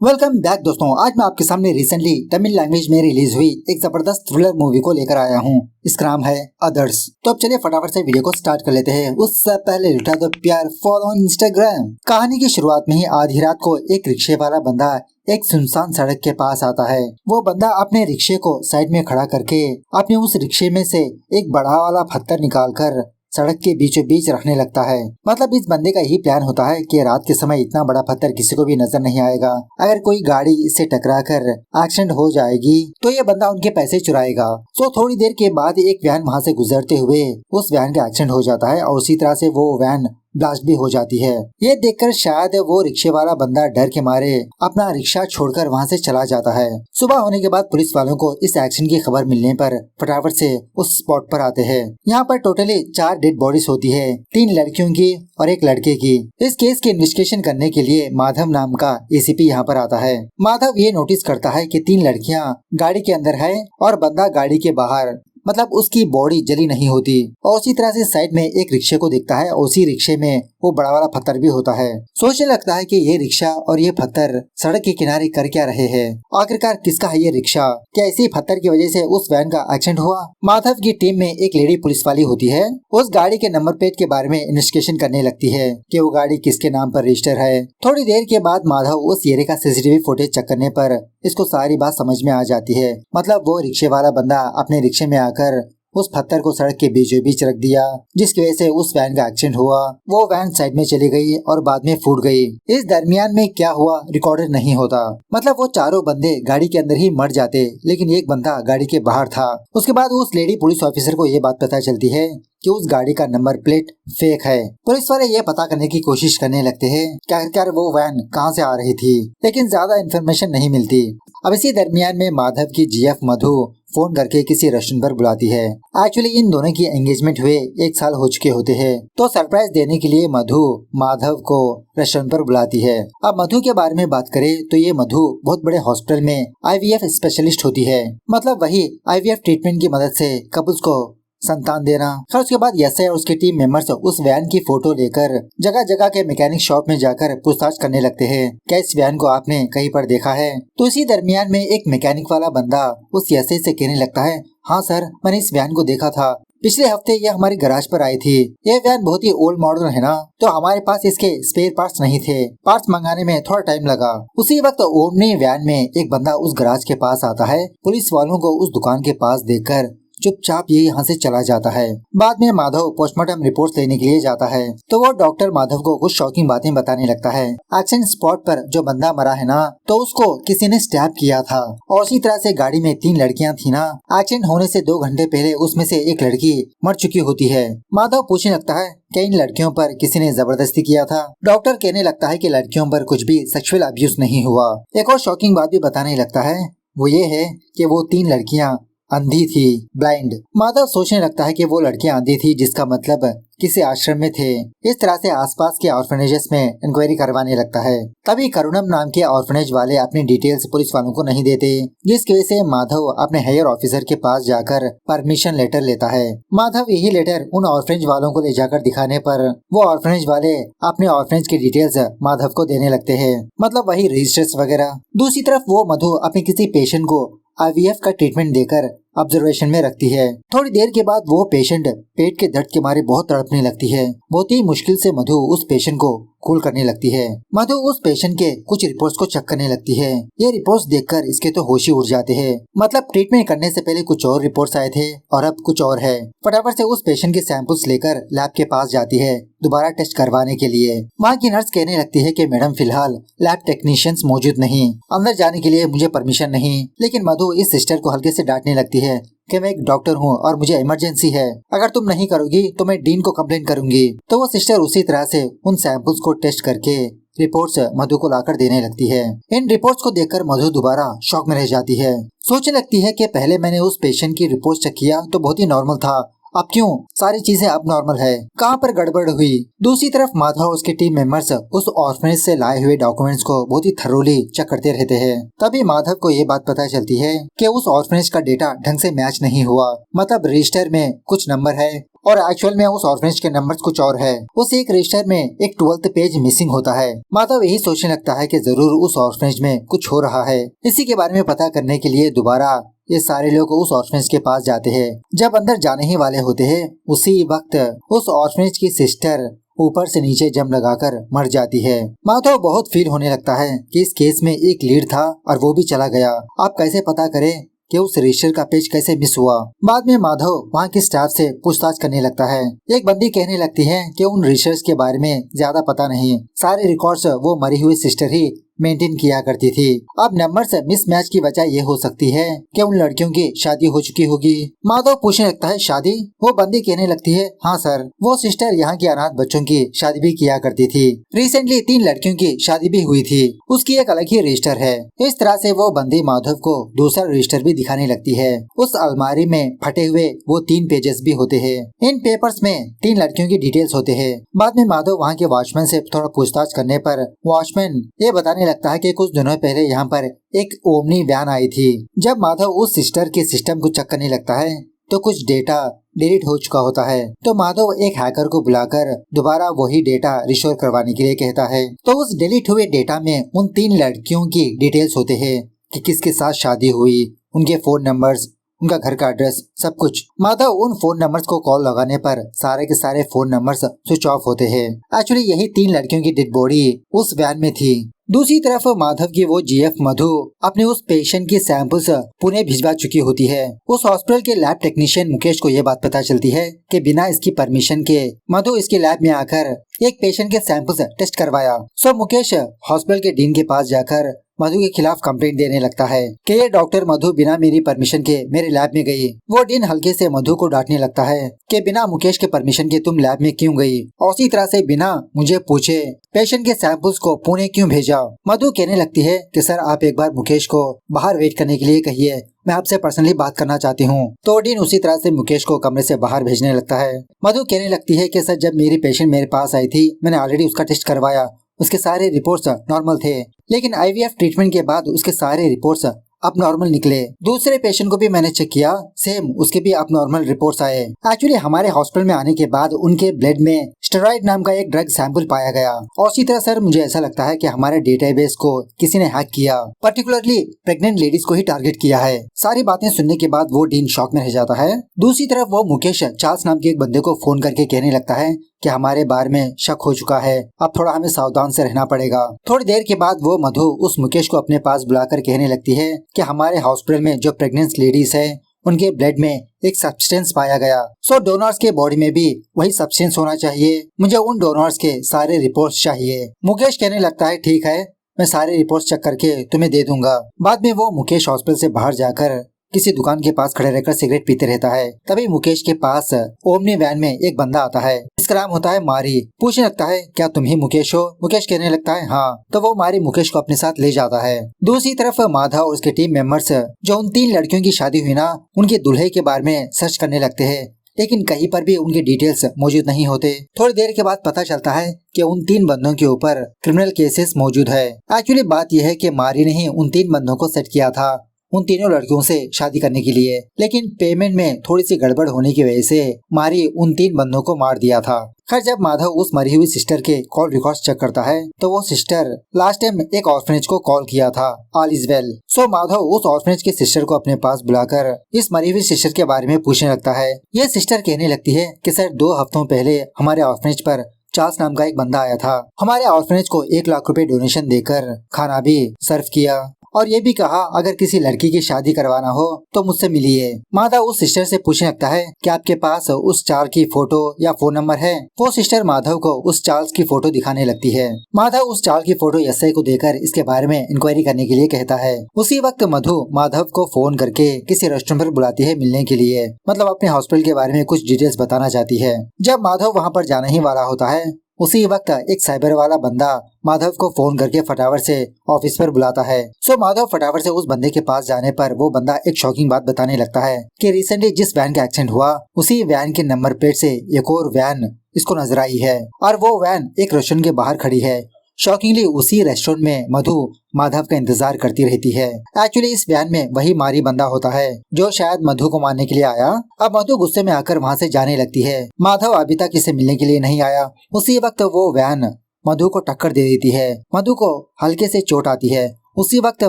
Welcome back दोस्तों। आज मैं आपके सामने रिसेंटली तमिल लैंग्वेज में रिलीज हुई एक जबरदस्त थ्रिलर मूवी को लेकर आया हूँ। इसका नाम है अदर्स। तो अब चलिए फटाफट से वीडियो को स्टार्ट कर लेते हैं। उससे पहले लुटा दो प्यार, फॉलो ऑन इंस्टाग्राम। कहानी की शुरुआत में ही आधी रात को एक रिक्शे वाला बंदा एक सुनसान सड़क के पास आता है। वो बंदा अपने रिक्शे को साइड में खड़ा करके अपने उस रिक्शे में से एक बड़ा वाला पत्थर निकालकर सड़क के बीचों बीच रखने लगता है। मतलब इस बंदे का यही प्लान होता है कि रात के समय इतना बड़ा पत्थर किसी को भी नजर नहीं आएगा। अगर कोई गाड़ी इससे टकरा कर एक्सीडेंट हो जाएगी तो ये बंदा उनके पैसे चुराएगा। तो थोड़ी देर के बाद एक वैन वहाँ से गुजरते हुए उस वैन का एक्सीडेंट हो जाता है और उसी तरह से वो वैन ब्लास्ट भी हो जाती है। ये देखकर शायद वो रिक्शे वाला बंदा डर के मारे अपना रिक्शा छोड़कर वहाँ से चला जाता है। सुबह होने के बाद पुलिस वालों को इस एक्सीडेंट की खबर मिलने पर फटाफट से उस स्पॉट पर आते हैं। यहाँ पर टोटली 4 डेड बॉडीज होती है, 3 लड़कियों की और 1 लड़के की। इस केस की इन्वेस्टिगेशन करने के लिए माधव नाम का एसीपी यहाँ पर आता है। माधव ये नोटिस करता है कि 3 लड़कियाँ गाड़ी के अंदर है और बंदा गाड़ी के बाहर, मतलब उसकी बॉडी जली नहीं होती। और उसी तरह से साइड में एक रिक्शे को देखता है और उसी रिक्शे में वो बड़ा वाला पत्थर भी होता है। सोचने लगता है कि ये रिक्शा और ये पत्थर सड़क के किनारे कर क्या रहे हैं। आखिरकार किसका है ये रिक्शा? क्या इसी पत्थर की वजह से उस वैन का एक्सीडेंट हुआ? माधव की टीम में एक लेडी पुलिस वाली होती है। उस गाड़ी के नंबर प्लेट के बारे में इन्वेस्टिगेशन करने लगती है कि वो गाड़ी किसके नाम पर रजिस्टर है। थोड़ी देर के बाद माधव उस एरिया का सीसीटीवी फुटेज चेक करने पर इसको सारी बात समझ में आ जाती है। मतलब वो रिक्शे वाला बंदा अपने रिक्शे में आकर उस पत्थर को सड़क के बीचों बीच रख दिया, जिसकी वजह से उस वैन का एक्सीडेंट हुआ। वो वैन साइड में चली गई और बाद में फूट गई। इस दरमियान में क्या हुआ रिकॉर्डेड नहीं होता। मतलब वो चारों बंदे गाड़ी के अंदर ही मर जाते, लेकिन एक बंदा गाड़ी के बाहर था। उसके बाद उस लेडी पुलिस ऑफिसर को ये बात पता चलती है कि उस गाड़ी का नंबर प्लेट फेक है। पुलिस वाले ये पता करने की कोशिश करने लगते हैं कि आखिरकार वो वैन कहाँ से आ रही थी, लेकिन ज्यादा इन्फॉर्मेशन नहीं मिलती। अब इसी दरमियान में माधव की जीएफ मधु फोन करके किसी रेस्टोरेंट पर बुलाती है। एक्चुअली इन दोनों की एंगेजमेंट हुए 1 साल हो चुके होते हैं। तो सरप्राइज देने के लिए मधु माधव को रेस्टोरेंट पर बुलाती है। अब मधु के बारे में बात करें तो ये मधु बहुत बड़े हॉस्पिटल में आईवीएफ स्पेशलिस्ट होती है। मतलब वही आईवीएफ ट्रीटमेंट की मदद से कपल्स को संतान देना। फिर उसके बाद एसआई और उसके टीम मेंबर्स उस वैन की फोटो लेकर जगह जगह के मैकेनिक शॉप में जाकर पूछताछ करने लगते हैं, क्या इस वैन को आपने कहीं पर देखा है? तो इसी दरमियान में एक मैकेनिक वाला बंदा उस एसआई से कहने लगता है, हाँ सर, मैंने इस वैन को देखा था। पिछले हफ्ते ये हमारे गैराज पर आई थी। ये वैन बहुत ही ओल्ड मॉडल है ना, तो हमारे पास इसके स्पेयर पार्ट्स नहीं थे। पार्ट्स मंगाने में थोड़ा टाइम लगा। उसी वक्त ओमनी वैन में एक बंदा उस गैराज के पास आता है। पुलिस वालों को उस दुकान के पास देखकर चुपचाप ये यहाँ से चला जाता है। बाद में माधव पोस्टमार्टम रिपोर्ट लेने के लिए जाता है तो वो डॉक्टर माधव को कुछ शॉकिंग बातें बताने लगता है। एक्सीडेंट स्पॉट पर जो बंदा मरा है ना, तो उसको किसी ने स्टैब किया था। और उसी तरह से गाड़ी में 3 लड़कियाँ थी ना, एक्सीडेंट होने से 2 घंटे पहले उसमें से एक लड़की मर चुकी होती है। माधव पूछने लगता है क्या इन लड़कियों पर किसी ने जबरदस्ती किया था? डॉक्टर कहने लगता है कि लड़कियों पर कुछ भी सेक्सुअल अब्यूज नहीं हुआ। एक और शॉकिंग बात भी बताने लगता है, वो ये है कि वो 3 लड़कियाँ अंधी थी, ब्लाइंड। माधव सोचने लगता है कि वो लड़कियां अंधी थी, जिसका मतलब किसी आश्रम में थे। इस तरह से आसपास के ऑर्फनेजेस में इंक्वायरी करवाने लगता है। तभी करुणम नाम के ऑर्फनेज वाले अपनी डिटेल्स पुलिस वालों को नहीं देते, जिसकी वजह से माधव अपने हायर ऑफिसर के पास जाकर परमिशन लेटर लेता है। माधव यही लेटर उन ऑर्फनेज वालों को ले जाकर दिखाने पर वो ऑर्फनेज वाले अपने ऑर्फनेज की डिटेल्स माधव को देने लगते हैं, मतलब वही रजिस्टर्स वगैरह। दूसरी तरफ वो मधु अपने किसी पेशेंट को आईवीएफ का ट्रीटमेंट देकर ऑब्जर्वेशन में रखती है। थोड़ी देर के बाद वो पेशेंट पेट के दर्द के मारे बहुत तड़पने लगती है। बहुत ही मुश्किल से मधु उस पेशेंट को कूल करने लगती है। मधु उस पेशेंट के कुछ रिपोर्ट्स को चेक करने लगती है। ये रिपोर्ट्स देखकर इसके तो होश ही उड़ जाते हैं। मतलब ट्रीटमेंट करने से पहले कुछ और रिपोर्ट्स आए थे और अब कुछ और है। फटाफट से उस पेशेंट के सैंपल्स लेकर लैब के पास जाती है दोबारा टेस्ट करवाने के लिए। वहाँ की नर्स कहने लगती है कि मैडम फिलहाल लैब टेक्नीशियंस मौजूद नहीं, अंदर जाने के लिए मुझे परमिशन नहीं। लेकिन मधु इस सिस्टर को हल्के से डांटने लगती है कि मैं एक डॉक्टर हूँ और मुझे इमरजेंसी है, अगर तुम नहीं करोगी तो मैं डीन को कंप्लेन करूंगी। तो वो सिस्टर उसी तरह से उन सैंपल्स को टेस्ट करके रिपोर्ट्स मधु को लाकर देने लगती है। इन रिपोर्ट्स को देखकर मधु दोबारा शॉक में रह जाती है। सोचने लगती है कि पहले मैंने उस पेशेंट की रिपोर्ट चेक किया तो बहुत ही नॉर्मल था, अब क्यों सारी चीजें अब नॉर्मल है, कहाँ पर गड़बड़ हुई। दूसरी तरफ माधव और उसके टीम मेंबर्स उस ऑर्फनेज से लाए हुए डॉक्यूमेंट्स को बहुत ही थरोली चेक करते रहते हैं। तभी माधव को ये बात पता चलती है कि उस ऑर्फनेज का डेटा ढंग से मैच नहीं हुआ, मतलब रजिस्टर में कुछ नंबर है और एक्चुअल में उस ऑर्फनेज के नंबर्स कुछ और है। उस एक रजिस्टर में एक 12th पेज मिसिंग होता है। माधव यही सोचने लगता है कि जरूर उस ऑर्फनेज में कुछ हो रहा है। इसी के बारे में पता करने के लिए दोबारा ये सारे लोग उस ऑर्फनेज के पास जाते हैं। जब अंदर जाने ही वाले होते हैं, उसी वक्त उस ऑर्फनेज की सिस्टर ऊपर से नीचे जम लगाकर मर जाती है। माधव बहुत फील होने लगता है कि इस केस में एक लीड था और वो भी चला गया। आप कैसे पता करें कि उस रजिस्टर का पेज कैसे मिस हुआ। बाद में माधव वहाँ के स्टाफ से पूछताछ करने लगता है। एक बंदी कहने लगती है कि उन रजिस्टर्स के बारे में ज्यादा पता नहीं, सारे रिकॉर्ड्स वो मरी हुई सिस्टर ही मेंटेन किया करती थी। अब नंबर्स मिसमैच की वजह ये हो सकती है कि उन लड़कियों की शादी हो चुकी होगी। माधव पूछने लगता है शादी? वो बंदी कहने लगती है हाँ सर, वो सिस्टर यहाँ के अनाथ बच्चों की शादी भी किया करती थी। रिसेंटली 3 लड़कियों की शादी भी हुई थी, उसकी एक अलग ही रजिस्टर है। इस तरह से वो बंदी माधव को दूसरा रजिस्टर भी दिखाने लगती है। उस अलमारी में फटे हुए वो 3 पेजेस भी होते हैं। इन पेपर्स में 3 लड़कियों की डिटेल्स होते हैं। बाद में माधव वहाँ के वॉचमैन से थोड़ा पूछताछ करने पर वॉचमैन ये बताने लगता है कि कुछ दिनों पहले यहाँ पर एक ओमनी वैन आई थी। जब माधव उस सिस्टर के सिस्टम को चेक करने लगता है तो कुछ डेटा डिलीट हो चुका होता है। तो माधव एक हैकर को बुलाकर दोबारा वही डेटा रिस्टोर करवाने के लिए कहता है। तो उस डिलीट हुए डेटा में उन 3 लड़कियों की डिटेल्स होते हैं कि किसके साथ शादी हुई, उनके फोन नंबर्स, उनका घर का एड्रेस, सब कुछ। माधव उन फोन नंबर्स को कॉल लगाने पर सारे के सारे फोन नंबर्स स्विच ऑफ होते हैं। एक्चुअली यही 3 लड़कियों की डेड बॉडी उस वैन में थी। दूसरी तरफ माधव की वो जीएफ मधु अपने उस पेशेंट की सैंपल्स पुणे भिजवा चुकी होती है। उस हॉस्पिटल के लैब टेक्नीशियन मुकेश को ये बात पता चलती है कि बिना इसकी परमिशन के मधु इसके लैब में आकर एक पेशेंट के सैंपल्स टेस्ट करवाया। सो मुकेश हॉस्पिटल के डीन के पास जाकर मधु के खिलाफ कंप्लेंट देने लगता है कि ये डॉक्टर मधु बिना मेरी परमिशन के मेरे लैब में गई। वो डीन हल्के से मधु को डांटने लगता है कि बिना मुकेश के परमिशन के तुम लैब में क्यों गई, और उसी तरह से बिना मुझे पूछे पेशेंट के सैंपल्स को पुणे क्यों भेजा। मधु कहने लगती है कि सर आप एक बार मुकेश को बाहर वेट करने के लिए कहिए, मैं आपसे पर्सनली बात करना चाहती हूँ। तो डीन उसी तरह से मुकेश को कमरे से बाहर भेजने लगता है। मधु कहने लगती है कि सर जब मेरी पेशेंट मेरे पास आई थी मैंने ऑलरेडी उसका टेस्ट करवाया, उसके सारे रिपोर्ट्स नॉर्मल थे, लेकिन आईवीएफ ट्रीटमेंट के बाद उसके सारे रिपोर्ट्स अब नॉर्मल निकले। दूसरे पेशेंट को भी मैंने चेक किया, सेम उसके भी अब नॉर्मल रिपोर्ट्स आए। एक्चुअली हमारे हॉस्पिटल में आने के बाद उनके ब्लड में स्टेरॉइड नाम का एक ड्रग सैंपल पाया गया। और इसी तरह सर मुझे ऐसा लगता है कि हमारे डेटाबेस को किसी ने हैक किया, पर्टिकुलरली प्रेग्नेंट लेडीज को ही टारगेट किया है। सारी बातें सुनने के बाद वो डीन शॉक में रह जाता है। दूसरी तरफ वो मुकेश चार्ल्स नाम के एक बंदे को फोन करके कहने लगता है कि हमारे बारे में शक हो चुका है, अब थोड़ा हमें सावधान से रहना पड़ेगा। थोड़ी देर के बाद वो मधु उस मुकेश को अपने पास बुलाकर कहने लगती है कि हमारे हॉस्पिटल में जो प्रेग्नेंट लेडीज है उनके ब्लड में एक सब्सटेंस पाया गया। सो डोनर्स के बॉडी में भी वही सब्सटेंस होना चाहिए, मुझे उन डोनर्स के सारे रिपोर्ट्स चाहिए। मुकेश कहने लगता है ठीक है, मैं सारे रिपोर्ट्स चेक करके तुम्हें दे दूंगा। बाद में वो मुकेश हॉस्पिटल से बाहर जाकर किसी दुकान के पास खड़े रहकर सिगरेट पीते रहता है। तभी मुकेश के पास ओमनी वैन में एक बंदा आता है, इसका नाम होता है मारी। पूछने लगता है क्या तुम ही मुकेश हो? मुकेश कहने लगता है हाँ। तो वो मारी मुकेश को अपने साथ ले जाता है। दूसरी तरफ माधव और उसके टीम मेंबर्स जो उन 3 लड़कियों की शादी हुई ना, उनके दूल्हे के बारे में सर्च करने लगते हैं, लेकिन कहीं पर भी उनके डिटेल्स मौजूद नहीं होते। थोड़ी देर के बाद पता चलता है कि उन 3 बंदों के ऊपर क्रिमिनल केसेस मौजूद है। एक्चुअली बात यह है कि मारी ने ही उन 3 बंदों को सेट किया था उन तीनों लड़कियों से शादी करने के लिए, लेकिन पेमेंट में थोड़ी सी गड़बड़ होने की वजह से मारी उन 3 बंदों को मार दिया था। खैर जब माधव उस मरी हुई सिस्टर के कॉल रिकॉर्ड्स चेक करता है तो वो सिस्टर लास्ट टाइम एक ऑर्फनेज को कॉल किया था, ऑल इज वेल। सो माधव उस ऑर्फनेज के सिस्टर को अपने पास बुलाकर इस मरी हुई सिस्टर के बारे में पूछने लगता है। ये सिस्टर कहने लगती है कि सर 2 हफ्तों पहले हमारे ऑर्फनेज पर चार्ल्स नाम का एक बंदा आया था, हमारे ऑर्फनेज को 1 लाख रुपए डोनेशन देकर खाना भी सर्व किया और ये भी कहा अगर किसी लड़की की शादी करवाना हो तो मुझसे मिलिए। माधव उस सिस्टर से पूछने लगता है कि आपके पास उस चार्ल्स की फोटो या फोन नंबर है? वो सिस्टर माधव को उस चार्ल्स की फोटो दिखाने लगती है। माधव उस चार्ल्स की फोटो एसआई को देकर इसके बारे में इंक्वायरी करने के लिए कहता है। उसी वक्त मधु माधव को फोन करके किसी रेस्टोरेंट पर बुलाती है मिलने के लिए, मतलब अपने हॉस्पिटल के बारे में कुछ डिटेल्स बताना चाहती है। जब माधव वहाँ पर जाना ही वाला होता है उसी वक्त एक साइबर वाला बंदा माधव को फोन करके फटाफट से ऑफिस पर बुलाता है। सो माधव फटाफट से उस बंदे के पास जाने पर वो बंदा एक शॉकिंग बात बताने लगता है कि रिसेंटली जिस वैन का एक्सीडेंट हुआ उसी वैन के नंबर प्लेट से एक और वैन इसको नजर आई है और वो वैन एक रेस्टोरेंट के बाहर खड़ी है। शॉकिंगली उसी रेस्टोरेंट में मधु माधव का इंतजार करती रहती है। एक्चुअली इस वैन में वही मारी बंदा होता है जो शायद मधु को मारने के लिए आया। अब मधु गुस्से में आकर वहाँ से जाने लगती है। माधव अभी तक इसे मिलने के लिए नहीं आया। उसी वक्त वो वैन मधु को टक्कर दे देती है। मधु को हल्के से चोट आती है। उसी वक्त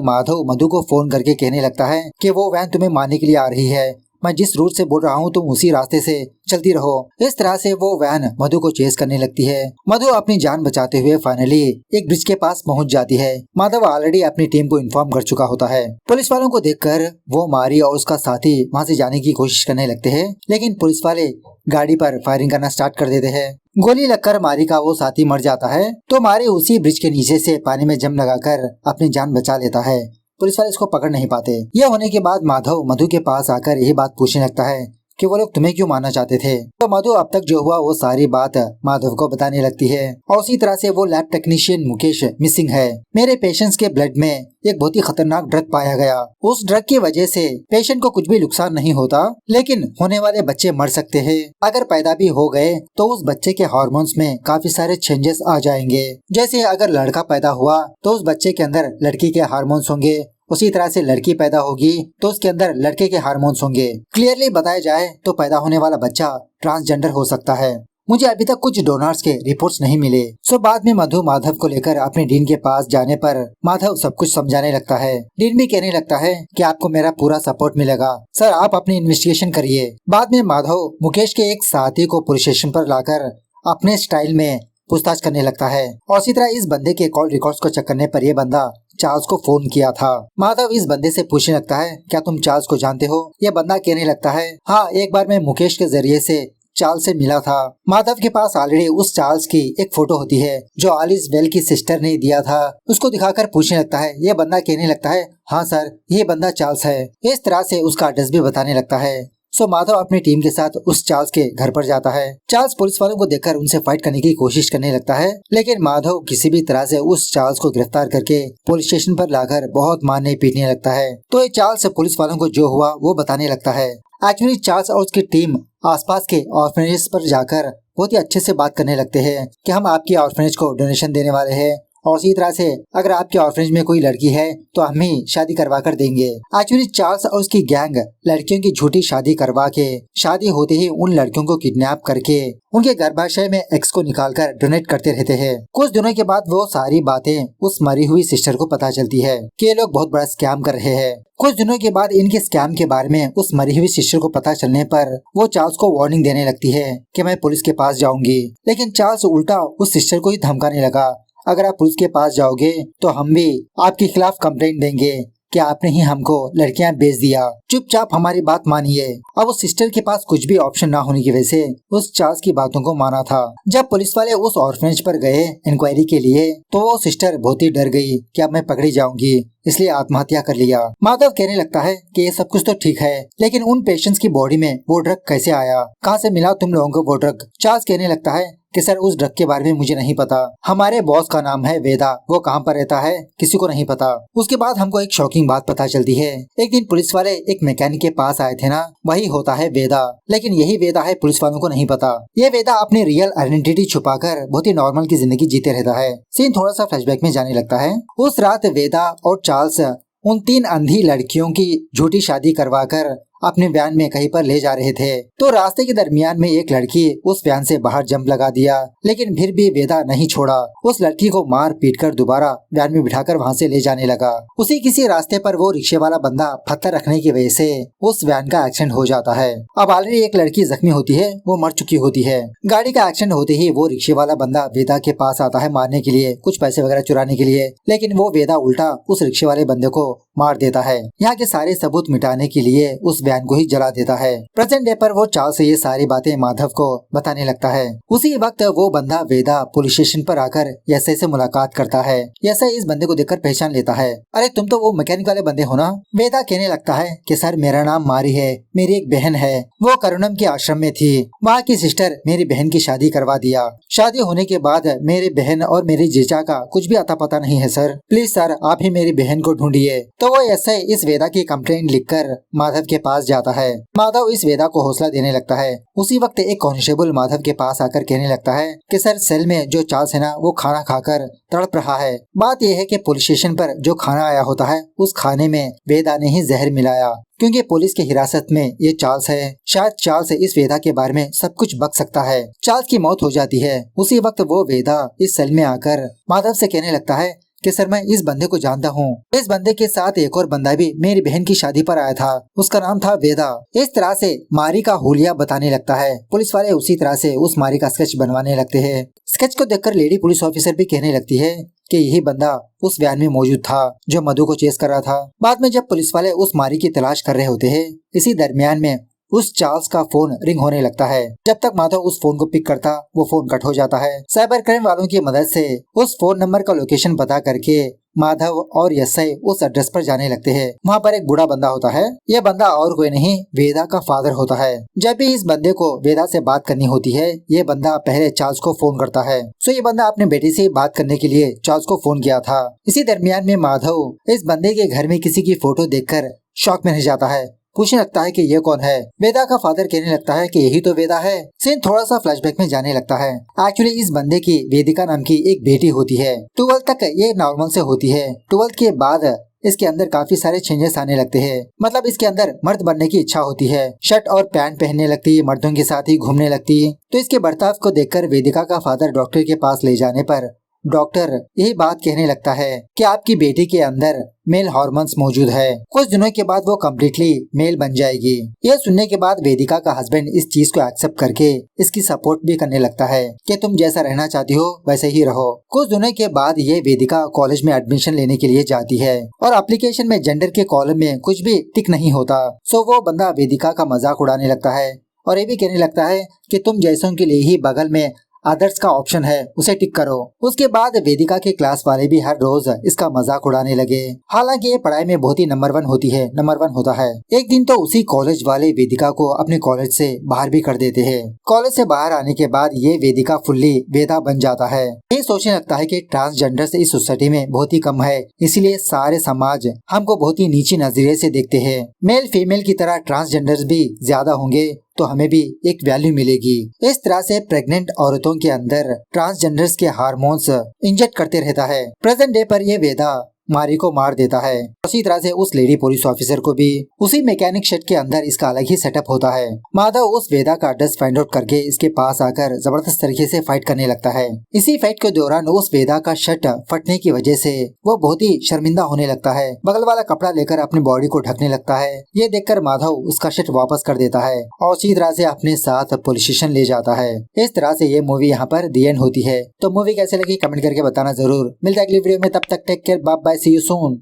माधव मधु को फोन करके कहने लगता है कि वो वैन तुम्हें मारने के लिए आ रही है, मैं जिस रूट से बोल रहा हूँ तुम उसी रास्ते से चलती रहो। इस तरह से वो वैन मधु को चेस करने लगती है। मधु अपनी जान बचाते हुए फाइनली एक ब्रिज के पास पहुँच जाती है। माधव ऑलरेडी अपनी टीम को इन्फॉर्म कर चुका होता है। पुलिस वालों को देखकर वो मारी और उसका साथी वहाँ से जाने की कोशिश करने लगते हैं, लेकिन पुलिस वाले गाड़ी पर फायरिंग करना स्टार्ट कर देते हैं। गोली लगकर मारी का वो साथी मर जाता है तो मारी उसी ब्रिज के नीचे से पानी में जम लगाकर अपनी जान बचा लेता है। पुलिस वाले इसको पकड़ नहीं पाते। यह होने के बाद माधव मधु के पास आकर यही बात पूछने लगता है कि वो लोग तुम्हें क्यों मारना चाहते थे। तो मधु अब तक जो हुआ वो सारी बात माधव को बताने लगती है और उसी तरह से वो लैब टेक्नीशियन मुकेश मिसिंग है। मेरे पेशेंट्स के ब्लड में एक बहुत ही खतरनाक ड्रग पाया गया। उस ड्रग की वजह से पेशेंट को कुछ भी नुकसान नहीं होता, लेकिन होने वाले बच्चे मर सकते हैं। अगर पैदा भी हो गए तो उस बच्चे के हार्मोन्स में काफी सारे चेंजेस आ जाएंगे। जैसे अगर लड़का पैदा हुआ तो उस बच्चे के अंदर लड़की के हार्मोन्स होंगे, उसी तरह से लड़की पैदा होगी तो उसके अंदर लड़के के हार्मोन्स होंगे। क्लियरली बताया जाए तो पैदा होने वाला बच्चा ट्रांसजेंडर हो सकता है। मुझे अभी तक कुछ डोनर्स के रिपोर्ट्स नहीं मिले। सो बाद में मधु माधव को लेकर अपने डीन के पास जाने पर माधव सब कुछ समझाने लगता है। डीन भी कहने लगता है कि आपको मेरा पूरा सपोर्ट मिलेगा, सर आप अपनी इन्वेस्टिगेशन करिए। बाद में माधव मुकेश के एक साथी को पुलिस स्टेशन पर लाकर अपने स्टाइल में पूछताछ करने लगता है और इसी तरह इस बंदे के कॉल रिकॉर्ड्स को चेक करने पर यह बंदा चार्ल्स को फोन किया था। माधव इस बंदे से पूछने लगता है क्या तुम चार्ल्स को जानते हो। यह बंदा कहने लगता है हाँ, एक बार मैं मुकेश के जरिए से चार्ल्स से मिला था। माधव के पास ऑलरेडी उस चार्ल्स की एक फोटो होती है जो ऑलिस वेल की सिस्टर ने दिया था। उसको दिखाकर पूछने लगता है। यह बंदा कहने लगता है हाँ सर, ये बंदा चार्ल्स है। इस तरह से उसका एड्रेस भी बताने लगता है। सो माधव अपनी टीम के साथ उस चार्ल्स के घर पर जाता है। चार्ल्स पुलिस वालों को देखकर उनसे फाइट करने की कोशिश करने लगता है, लेकिन माधव किसी भी तरह से उस चार्ल्स को गिरफ्तार करके पुलिस स्टेशन पर लाकर बहुत मारने पीटने लगता है। तो ये चार्ल्स पुलिस वालों को जो हुआ वो बताने लगता है। एक्चुअली चार्ल्स और उसकी टीम आसपास के ऑर्फनेज पर जाकर बहुत ही अच्छे से बात करने लगते हैं कि हम आपकी ऑर्फनेज को डोनेशन देने वाले हैं और इसी तरह से अगर आपके ऑर्फनेज में कोई लड़की है तो हम ही शादी करवा कर देंगे। एक्चुअली चार्ल्स और उसकी गैंग लड़कियों की झूठी शादी करवा के शादी होते ही उन लड़कियों को किडनैप करके उनके गर्भाशय में एग्स को निकालकर डोनेट करते रहते हैं। कुछ दिनों के बाद वो सारी बातें उस मरी हुई सिस्टर को पता चलती है कि ये लोग बहुत बड़ा स्कैम कर रहे हैं। कुछ दिनों के बाद इनके स्कैम के बारे में उस मरी हुई सिस्टर को पता चलने पर वो चार्ल्स को वार्निंग देने लगती है कि मैं पुलिस के पास जाऊंगी, लेकिन चार्ल्स उल्टा उस सिस्टर को ही धमकाने लगा अगर आप पुलिस के पास जाओगे तो हम भी आपके खिलाफ कंप्लेंट देंगे कि आपने ही हमको लड़कियां बेच दिया, चुपचाप हमारी बात मानिए। अब उस सिस्टर के पास कुछ भी ऑप्शन ना होने की वजह से उस चार्ल्स की बातों को माना था। जब पुलिस वाले उस ऑर्फनेज पर गए इंक्वायरी के लिए तो वो सिस्टर बहुत ही डर गई कि अब मैं पकड़ी जाऊंगी, इसलिए आत्महत्या कर लिया। माधव कहने लगता है कि ये सब कुछ तो ठीक है, लेकिन उन पेशेंट्स की बॉडी में वो ड्रग कैसे आया, कहाँ से मिला तुम लोगों को वो ड्रग। चार्ल्स कहने लगता है कि सर उस ड्रग के बारे में मुझे नहीं पता, हमारे बॉस का नाम है वेदा, वो कहाँ पर रहता है किसी को नहीं पता। उसके बाद हमको एक शॉकिंग बात पता चलती है। एक दिन पुलिस वाले एक मैकेनिक के पास आए थे ना, वही होता है वेदा, लेकिन यही वेदा है पुलिस वालों को नहीं पता। ये वेदा अपनी रियल आइडेंटिटी छुपाकर बहुत ही नॉर्मल की जिंदगी जीते रहता है। सीन थोड़ा सा फ्लैशबैक में जाने लगता है। उस रात वेदा और चार्ल्स उन 3 अंधी लड़कियों की झूठी शादी करवाकर अपने वैन में कहीं पर ले जा रहे थे तो रास्ते के दरमियान में एक लड़की उस वैन से बाहर जंप लगा दिया, लेकिन फिर भी वेदा नहीं छोड़ा। उस लड़की को मार पीट कर दोबारा वैन में बिठाकर वहां से ले जाने लगा। उसी किसी रास्ते पर वो रिक्शे वाला बंदा पत्थर रखने की वजह से उस वैन का एक्सीडेंट हो जाता है। अब ऑलरेडी एक लड़की जख्मी होती है, वो मर चुकी होती है। गाड़ी का एक्सीडेंट होते ही वो रिक्शे वाला बंदा वेदा के पास आता है मारने के लिए, कुछ पैसे वगैरह चुराने के लिए, लेकिन वो वेदा उल्टा उस रिक्शे वाले बंदे को मार देता है। यहाँ के सारे सबूत मिटाने के लिए उस बयान को ही जला देता है। प्रेजेंट डे पर वो चार्ल्स से ये सारी बातें माधव को बताने लगता है। उसी वक्त वो बंदा वेदा पुलिस स्टेशन पर आकर एसआई से मुलाकात करता है। एसआई इस बंदे को देखकर पहचान लेता है। अरे तुम तो वो मैकेनिक वाले बंदे हो ना। वेदा कहने लगता है कि सर मेरा नाम मारी है, मेरी एक बहन है, वो करुणम के आश्रम में थी, वहाँ की सिस्टर मेरी बहन की शादी करवा दिया। शादी होने के बाद मेरी बहन और मेरी जीजा का कुछ भी अता पता नहीं है सर, प्लीज सर आप ही मेरी बहन को ढूंढिए। तो वो एसआई इस वेदा की कंप्लेंट लिखकर माधव के पास जाता है। माधव इस वेदा को हौसला देने लगता है। उसी वक्त एक कांस्टेबल माधव के पास आकर कहने लगता है कि सर सेल में जो चार्ल्स है ना वो खाना खाकर तड़प रहा है। बात यह है कि पुलिस स्टेशन पर जो खाना आया होता है उस खाने में वेदा ने ही जहर मिलाया, क्योंकि पुलिस की हिरासत में ये चार्ल्स है। शायद चार्ल्स इस वेदा के बारे में सब कुछ बक सकता है। चार्ल्स की मौत हो जाती है। उसी वक्त वो वेदा इस सेल में आकर माधव से कहने लगता है कि सर मैं इस बंदे को जानता हूँ। इस बंदे के साथ एक और बंदा भी मेरी बहन की शादी पर आया था, उसका नाम था वेदा। इस तरह से मारी का हुलिया बताने लगता है। पुलिस वाले उसी तरह से उस मारी का स्केच बनवाने लगते हैं। स्केच को देखकर लेडी पुलिस ऑफिसर भी कहने लगती है कि यही बंदा उस वैन में मौजूद था जो मधु को चेस कर रहा था। बाद में जब पुलिस वाले उस मारी की तलाश कर रहे होते हैं, इसी दरमियान में उस चार्ल्स का फोन रिंग होने लगता है। जब तक माधव उस फोन को पिक करता वो फोन कट हो जाता है। साइबर क्राइम वालों की मदद से उस फोन नंबर का लोकेशन पता करके माधव और एसआई उस एड्रेस पर जाने लगते हैं। वहाँ पर एक बूढ़ा बंदा होता है। यह बंदा और कोई नहीं वेदा का फादर होता है। जब भी इस बंदे को वेदा से बात करनी होती है, ये बंदा पहले चार्ल्स को फोन करता है। सो ये बंदा अपने बेटे से बात करने के लिए चार्ल्स को फोन किया था। इसी दरमियान में माधव इस बंदे के घर में किसी की फोटो देखकर शॉक में रह जाता है। पूछने लगता है कि ये कौन है। वेदा का फादर कहने लगता है कि यही तो वेदा है। सीन थोड़ा सा फ्लैशबैक में जाने लगता है। एक्चुअली इस बंदे की वेदिका नाम की एक बेटी होती है। 12 तक ये नॉर्मल से होती है। 12 के बाद इसके अंदर काफी सारे चेंजेस आने लगते हैं। मतलब इसके अंदर मर्द बनने की इच्छा होती है, शर्ट और पैंट पहनने लगती है, मर्दों के साथ ही घूमने लगती है। तो इसके बर्ताव को देखकर वेदिका का फादर डॉक्टर के पास ले जाने पर डॉक्टर यही बात कहने लगता है कि आपकी बेटी के अंदर मेल हार्मोन्स मौजूद है, कुछ दिनों के बाद वो कम्प्लीटली मेल बन जाएगी। यह सुनने के बाद वेदिका का हस्बैंड इस चीज को एक्सेप्ट करके इसकी सपोर्ट भी करने लगता है कि तुम जैसा रहना चाहती हो वैसे ही रहो। कुछ दिनों के बाद ये वेदिका कॉलेज में एडमिशन लेने के लिए जाती है और एप्लीकेशन में जेंडर के कॉलम में कुछ भी टिक नहीं होता। सो वो बंदा वेदिका का मजाक उड़ाने लगता है और ये भी कहने लगता है कि तुम जैसों के लिए ही बगल में अदर्स का ऑप्शन है, उसे टिक करो। उसके बाद वेदिका के क्लास वाले भी हर रोज इसका मजाक उड़ाने लगे। हालांकि ये पढ़ाई में बहुत ही नंबर 1 होता है। एक दिन तो उसी कॉलेज वाले वेदिका को अपने कॉलेज से बाहर भी कर देते हैं। कॉलेज से बाहर आने के बाद ये वेदिका फुल्ली वेदा बन जाता है। ये सोचने लगता है कि ट्रांसजेंडर्स इस सोसाइटी में बहुत ही कम है, इसलिए सारे समाज हमको बहुत ही नीची नजरिए से देखते हैं। मेल फीमेल की तरह ट्रांसजेंडर्स भी ज्यादा होंगे तो हमें भी एक वैल्यू मिलेगी। इस तरह से प्रेग्नेंट औरतों के अंदर ट्रांसजेंडर्स के हार्मोन्स इंजेक्ट करते रहता है। प्रेजेंट डे पर ये वेदा मारी को मार देता है। उसी तरह से उस लेडी पुलिस ऑफिसर को भी उसी मैकेनिक शेड के अंदर इसका अलग ही सेटअप होता है। माधव उस वेदा का एड्रेस फाइंड आउट करके इसके पास आकर जबरदस्त तरीके से फाइट करने लगता है। इसी फाइट के दौरान उस वेदा का शर्ट फटने की वजह से वो बहुत ही शर्मिंदा होने लगता है। बगल वाला कपड़ा लेकर अपनी बॉडी को ढकने लगता है। ये देखकर माधव उसका शर्ट वापस कर देता है और उसी तरह से अपने साथ पुलिस स्टेशन ले जाता है। इस तरह से ये मूवी यहाँ पर दी एंड होती है। तो मूवी कैसे लगी कमेंट करके बताना जरूर। मिलता है अगली वीडियो में, तब तक take care, bye bye, see you soon.